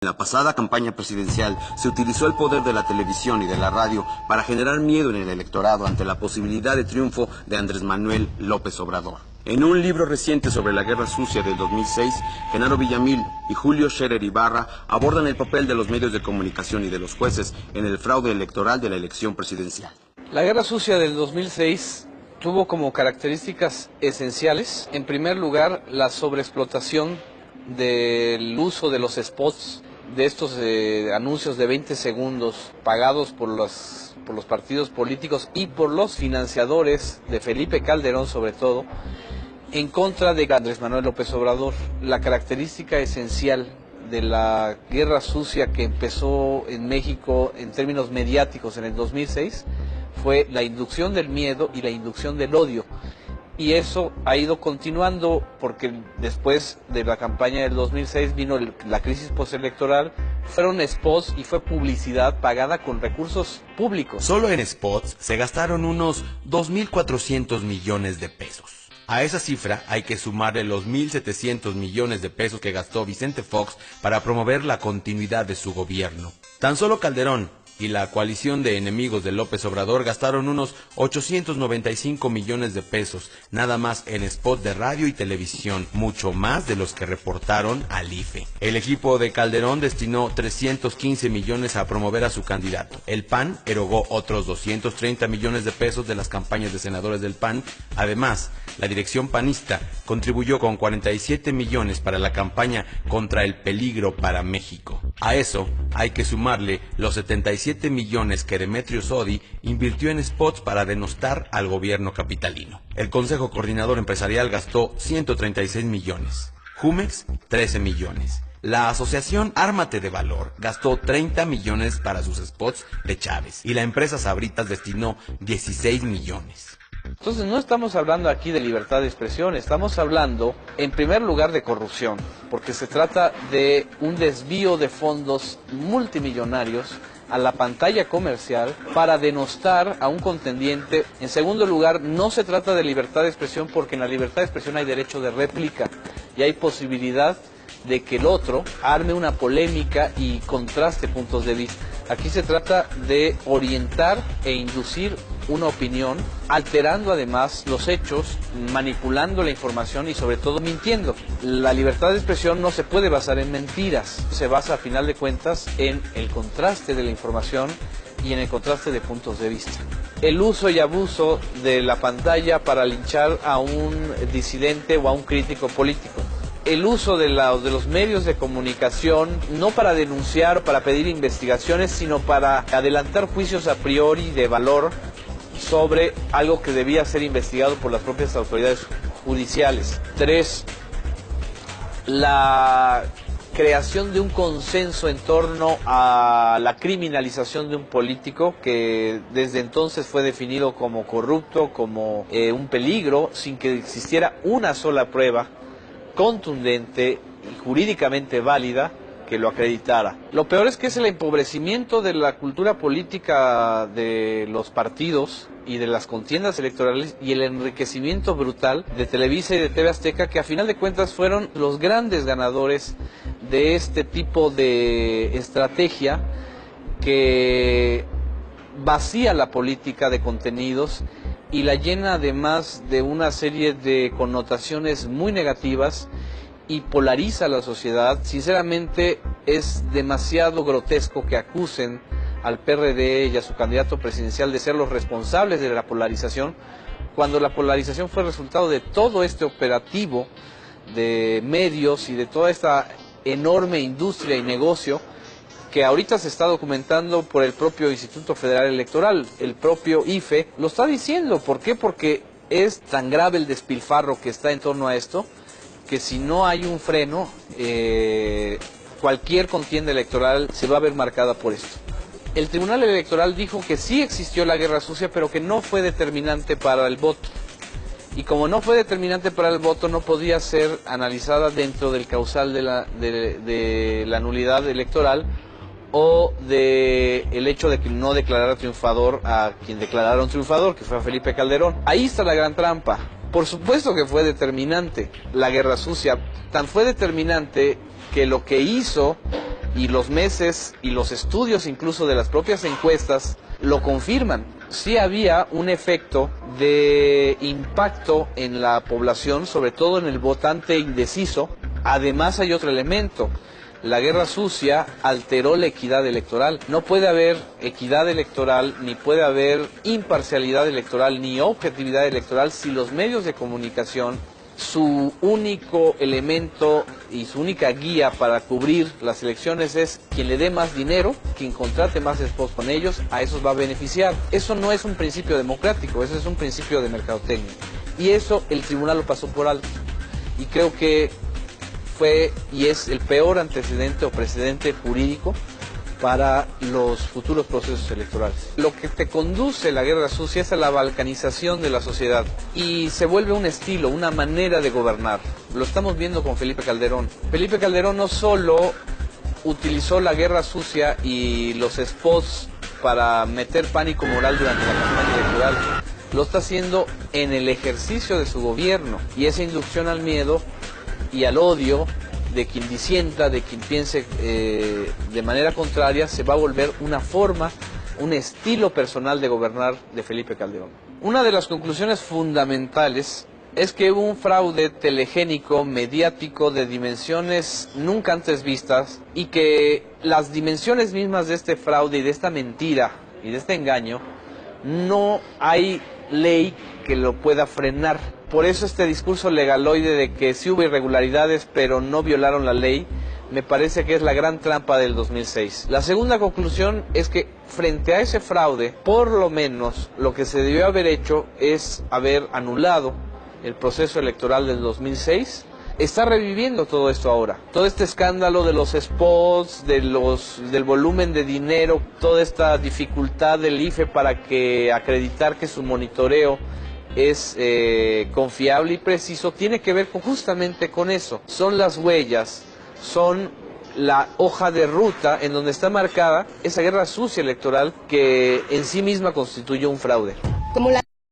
En la pasada campaña presidencial se utilizó el poder de la televisión y de la radio para generar miedo en el electorado ante la posibilidad de triunfo de Andrés Manuel López Obrador. En un libro reciente sobre la Guerra Sucia del 2006, Genaro Villamil y Julio Scherer Ibarra abordan el papel de los medios de comunicación y de los jueces en el fraude electoral de la elección presidencial. La Guerra Sucia del 2006 tuvo como características esenciales, en primer lugar, la sobreexplotación del uso de los spots, de estos anuncios de 20 segundos pagados por los partidos políticos y por los financiadores de Felipe Calderón sobre todo, en contra de Andrés Manuel López Obrador. La característica esencial de la guerra sucia que empezó en México en términos mediáticos en el 2006 fue la inducción del miedo y la inducción del odio. Y eso ha ido continuando porque después de la campaña del 2006 vino la crisis postelectoral, fueron spots y fue publicidad pagada con recursos públicos. Solo en spots se gastaron unos 2.400 millones de pesos. A esa cifra hay que sumarle los 1.700 millones de pesos que gastó Vicente Fox para promover la continuidad de su gobierno. Tan solo Calderón y la coalición de enemigos de López Obrador gastaron unos 895 millones de pesos, nada más en spot de radio y televisión, mucho más de los que reportaron al IFE. El equipo de Calderón destinó 315 millones a promover a su candidato. El PAN erogó otros 230 millones de pesos de las campañas de senadores del PAN. Además, la dirección panista contribuyó con 47 millones para la campaña contra el peligro para México. A eso hay que sumarle los 77 millones que Demetrio Sodi invirtió en spots para denostar al gobierno capitalino. El Consejo Coordinador Empresarial gastó 136 millones, Jumex 13 millones. La asociación Ármate de Valor gastó 30 millones para sus spots de Chávez y la empresa Sabritas destinó 16 millones. Entonces no estamos hablando aquí de libertad de expresión, estamos hablando en primer lugar de corrupción, porque se trata de un desvío de fondos multimillonarios a la pantalla comercial para denostar a un contendiente. En segundo lugar, no se trata de libertad de expresión porque en la libertad de expresión hay derecho de réplica y hay posibilidad de que el otro arme una polémica y contraste puntos de vista. Aquí se trata de orientar e inducir una opinión, alterando además los hechos, manipulando la información y sobre todo mintiendo. La libertad de expresión no se puede basar en mentiras, se basa a final de cuentas en el contraste de la información y en el contraste de puntos de vista. El uso y abuso de la pantalla para linchar a un disidente o a un crítico político. El uso de los medios de comunicación, no para denunciar o para pedir investigaciones, sino para adelantar juicios a priori de valor sobre algo que debía ser investigado por las propias autoridades judiciales. 3. La creación de un consenso en torno a la criminalización de un político que desde entonces fue definido como corrupto, como un peligro, sin que existiera una sola prueba contundente y jurídicamente válida que lo acreditara. Lo peor es que es el empobrecimiento de la cultura política de los partidos y de las contiendas electorales y el enriquecimiento brutal de Televisa y de TV Azteca, que a final de cuentas fueron los grandes ganadores de este tipo de estrategia que vacía la política de contenidos y la llena además de una serie de connotaciones muy negativas y polariza a la sociedad. Sinceramente es demasiado grotesco que acusen al PRD y a su candidato presidencial de ser los responsables de la polarización, cuando la polarización fue resultado de todo este operativo de medios y de toda esta enorme industria y negocio que ahorita se está documentando por el propio Instituto Federal Electoral, el propio IFE, lo está diciendo. ¿Por qué? Porque es tan grave el despilfarro que está en torno a esto, que si no hay un freno, cualquier contienda electoral se va a ver marcada por esto. El Tribunal Electoral dijo que sí existió la guerra sucia, pero que no fue determinante para el voto. Y como no fue determinante para el voto, no podía ser analizada dentro del causal de la nulidad electoral, o de el hecho de que no declarara triunfador a quien declararon triunfador, que fue a Felipe Calderón. Ahí está la gran trampa. Por supuesto que fue determinante la guerra sucia, tan fue determinante que lo que hizo y los meses y los estudios incluso de las propias encuestas lo confirman. Sí había un efecto de impacto en la población, sobre todo en el votante indeciso. Además hay otro elemento. La guerra sucia alteró la equidad electoral. No puede haber equidad electoral, ni puede haber imparcialidad electoral, ni objetividad electoral si los medios de comunicación, su único elemento y su única guía para cubrir las elecciones es quien le dé más dinero, quien contrate más spots con ellos, a esos va a beneficiar. Eso no es un principio democrático, eso es un principio de mercadotecnia. Y eso el tribunal lo pasó por alto. Y creo que fue y es el peor antecedente o precedente jurídico para los futuros procesos electorales. Lo que te conduce la guerra sucia es a la balcanización de la sociedad y se vuelve un estilo, una manera de gobernar. Lo estamos viendo con Felipe Calderón. Felipe Calderón no solo utilizó la guerra sucia y los spots para meter pánico moral durante la campaña electoral, lo está haciendo en el ejercicio de su gobierno, y esa inducción al miedo y al odio de quien disienta, de quien piense de manera contraria, se va a volver una forma, un estilo personal de gobernar de Felipe Calderón. Una de las conclusiones fundamentales es que hubo un fraude telegénico, mediático, de dimensiones nunca antes vistas, y que las dimensiones mismas de este fraude y de esta mentira y de este engaño, no hay ley que lo pueda frenar. Por eso este discurso legaloide de que sí hubo irregularidades pero no violaron la ley, me parece que es la gran trampa del 2006. La segunda conclusión es que frente a ese fraude, por lo menos lo que se debió haber hecho es haber anulado el proceso electoral del 2006. Está reviviendo todo esto ahora. Todo este escándalo de los spots, del volumen de dinero, toda esta dificultad del IFE para acreditar que su monitoreo es confiable y preciso, tiene que ver justamente con eso. Son las huellas, son la hoja de ruta en donde está marcada esa guerra sucia electoral que en sí misma constituye un fraude. Como la